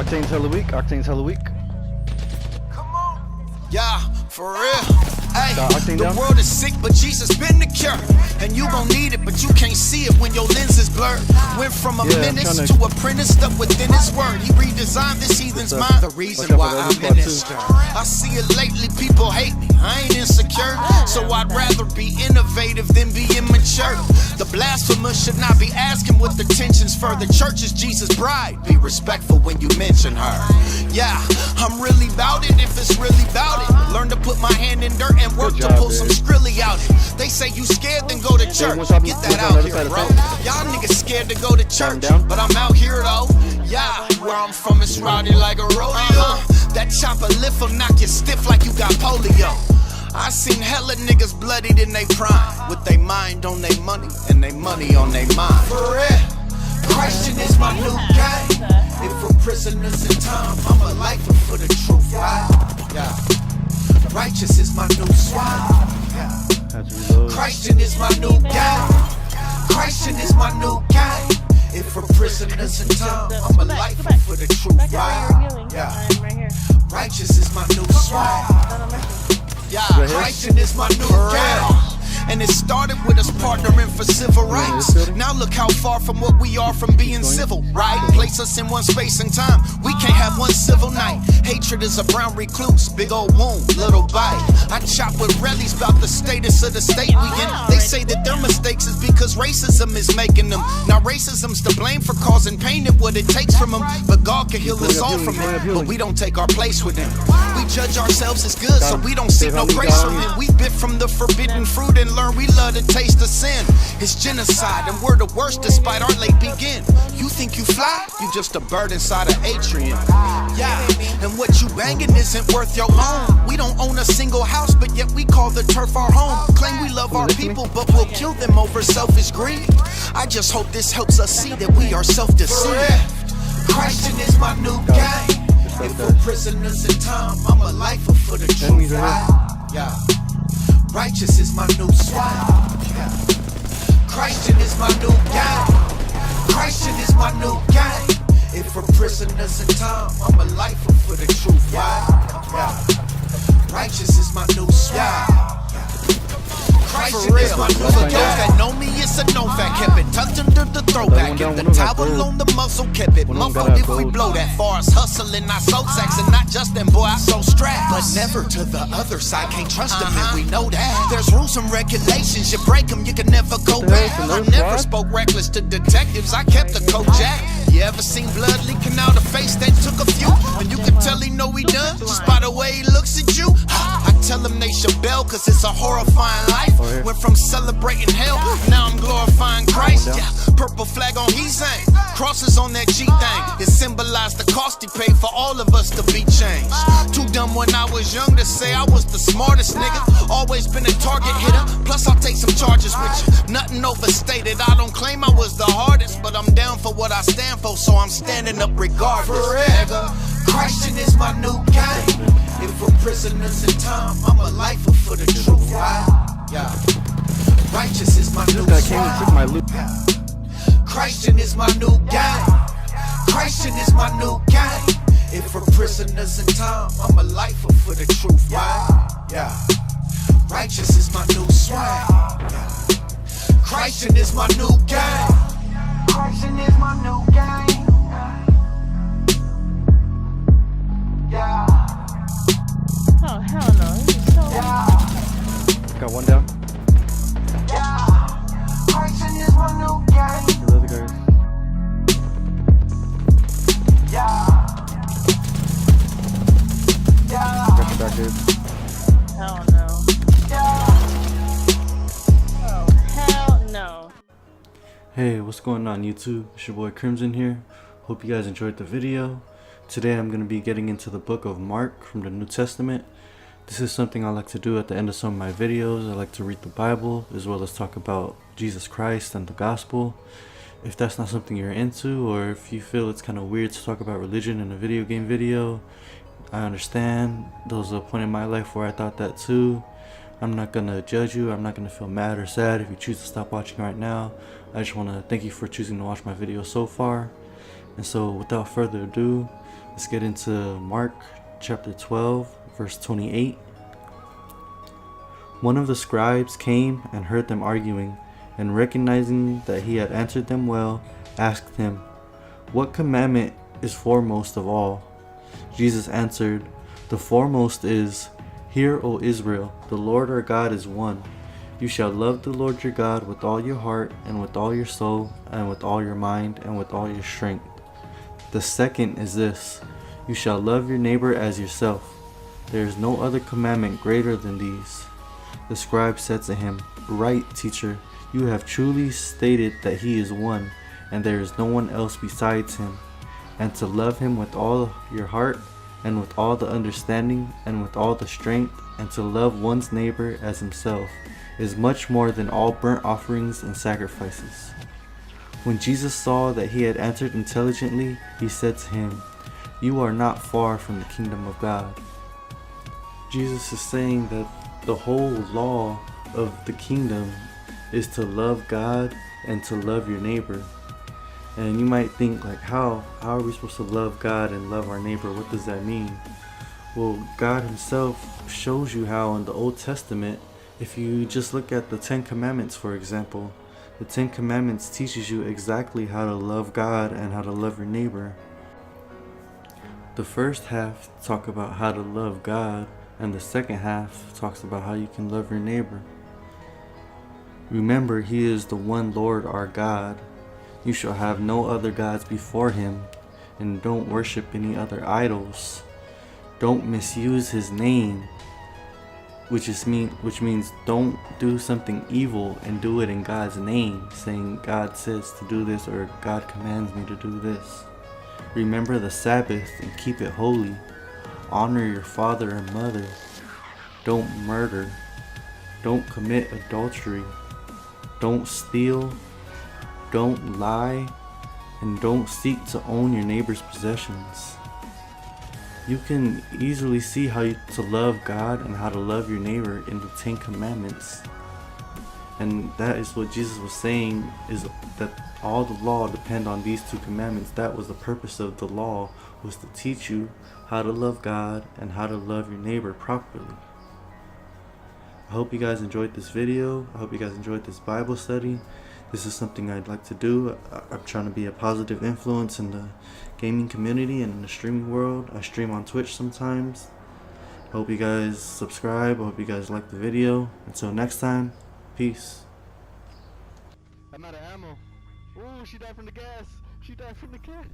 Octane's hella weak. Octane's hella weak. Come on. Yeah, for real. Hey, Octane the down. world is sick, but Jesus been the cure. And you gon' need it, but you can't see it when your lens is blurred. Went from a menace to apprentice stuck within his word. He redesigned this heathen's mind. The reason why I minister. I see it lately, people hate me. I ain't insecure, so I'd rather be innovative than be immature. The blasphemous should not be asking what the tension's for. The church is Jesus' bride. Be respectful when you mention her. Yeah, I'm really bout it if it's really bout it. Learn to put my hand in dirt and work to pull some skrilly out it. They say you scared, then go to church. Get that out here, bro. Y'all niggas scared to go to church, but I'm out here though. Yeah, where I'm from it's rowdy like a rodeo. That chopper lift will knock you stiff like you got polio. I seen hella niggas bloodied in they prime, with they mind on they money and they money on they mind. For real, Christian is my new game. If we're prisoners in time, I'm a lifer for the truth, right? Yeah. Righteous is my new swag. Yeah. Christian is my new game. Christian is my new game. If we're prisoners in time, I'm a lifer for the truth, right? Yeah. Righteous is my new swag. Yeah, Christian is my new game. And it started with us partnering for civil rights. Now look how far from what we are from being civil, right? Place us in one space and time. We can't have one civil night. Hatred is a brown recluse, big old wound, little bite. I chop with rallies about the status of the state we in. They say that their mistakes is because racism is making them. Now racism's to blame for causing pain and what it takes from them. But God can heal us all from it, but we don't take our place with him. We judge ourselves as good, so we don't seek no grace from him. We bit from the forbidden fruit and learn we love to taste of sin. It's genocide and we're the worst despite our late begin. You think you fly? You just a bird inside an atrium. Yeah, and what you banging isn't worth your own. We don't own a single house, but yet we call the turf our home. Claim we love our people, but we'll kill them over selfish greed. I just hope this helps us see that we are self-deceived. Christian is my new game. If we're prisoners in time, I'm a lifer for the truth, right? Yeah. Righteous is my new swag. Yeah. Christian is my new game. Christian is my new game. If we're prisoners in time, I'm a lifer for the truth, right? Yeah. Righteous is my new swag. Christian is my new game. For those that know me, it's a no fact. Kept it tucked under the throwback. If the towel on the muscle kept it muffled if we blow that. Far as hustling, I sold sacks and not just them, boy, I sold straps. But never to the other side, can't trust them and we know that. There's rules and regulations, you break them, you can never go back. I never spoke reckless to detectives, I kept the Kojak. You ever seen blood leaking out a face that took a few? And you can tell he know he done, just by the way he looks at you. I tell him they should bail, cause it's a horrifying life. Went from celebrating hell, now I'm glorifying Christ. Yeah, purple flag on his ain't. Crosses on that G thing. It symbolized the cost he paid for all of us to be changed. Too dumb when I was young to say I was the smartest nigga. Always been a target hitter, plus I'll take some charges with you. Nothing overstated, I don't claim I was the hardest, but I'm down for what I stand for, so I'm standing up regardless. Forever, Christian is my new game. If we're prisoners in time, I'm a lifer for the truth, right? Yeah. Righteous is my new swag. Christian is my new game. Christian is my new game. If we're prisoners in time, I'm a lifer for the truth, right? Yeah. Righteous is my new swag. Christian is my new game. Christian is my new game. Yeah. Oh, hell no. This is so Got one down. Yeah. Christian is my new game. The other guys. Yeah. Yeah. Got the back dude. Hell no. Oh, hell no. Hey, what's going on YouTube? It's your boy Crimson here. Hope you guys enjoyed the video. Today I'm going to be getting into the book of Mark from the New Testament. This is something I like to do at the end of some of my videos. I like to read the Bible as well as talk about Jesus Christ and the gospel. If that's not something you're into, or if you feel it's kind of weird to talk about religion in a video game video, I understand. There was a point in my life where I thought that too. I'm not going to judge you. I'm not going to feel mad or sad if you choose to stop watching right now. I just want to thank you for choosing to watch my video so far. And so without further ado, Let's get into Mark chapter 12, verse 28. One of the scribes came and heard them arguing, and recognizing that he had answered them well, asked him, "What commandment is foremost of all?" Jesus answered, "The foremost is, 'Hear, O Israel, the Lord our God is one. You shall love the Lord your God with all your heart, and with all your soul, and with all your mind, and with all your strength.' The second is this, you shall love your neighbor as yourself. There is no other commandment greater than these." The scribe said to him, "Right, teacher, you have truly stated that he is one, and there is no one else besides him, and to love him with all your heart, and with all the understanding, and with all the strength, and to love one's neighbor as himself, is much more than all burnt offerings and sacrifices." When Jesus saw that he had answered intelligently, he said to him, "You are not far from the kingdom of God." Jesus is saying that the whole law of the kingdom is to love God and to love your neighbor. And you might think, like, how are we supposed to love God and love our neighbor? What does that mean? Well, God himself shows you how in the Old Testament. If you just look at the 10 Commandments, for example, the 10 Commandments teaches you exactly how to love God and how to love your neighbor. The first half talk about how to love God, and the second half talks about how you can love your neighbor. Remember, he is the one Lord our God. You shall have no other gods before him, and don't worship any other idols. Don't misuse his name, which means don't do something evil and do it in God's name, saying God says to do this or God commands me to do this. Remember the Sabbath and keep it holy. Honor your father and mother. Don't murder. Don't commit adultery. Don't steal. Don't lie. And don't seek to own your neighbor's possessions. You can easily see how to love God and how to love your neighbor in the 10 Commandments. And that is what Jesus was saying, is that all the law depend on these 2 commandments. That was the purpose of the law, was to teach you how to love God and how to love your neighbor properly. I hope you guys enjoyed this video. I hope you guys enjoyed this Bible study. This is something I'd like to do. I'm trying to be a positive influence in the gaming community and in the streaming world. I stream on Twitch sometimes. I hope you guys subscribe. I hope you guys like the video. Until next time, peace. I'm out of ammo. Ooh, she died from the gas. She died from the gas.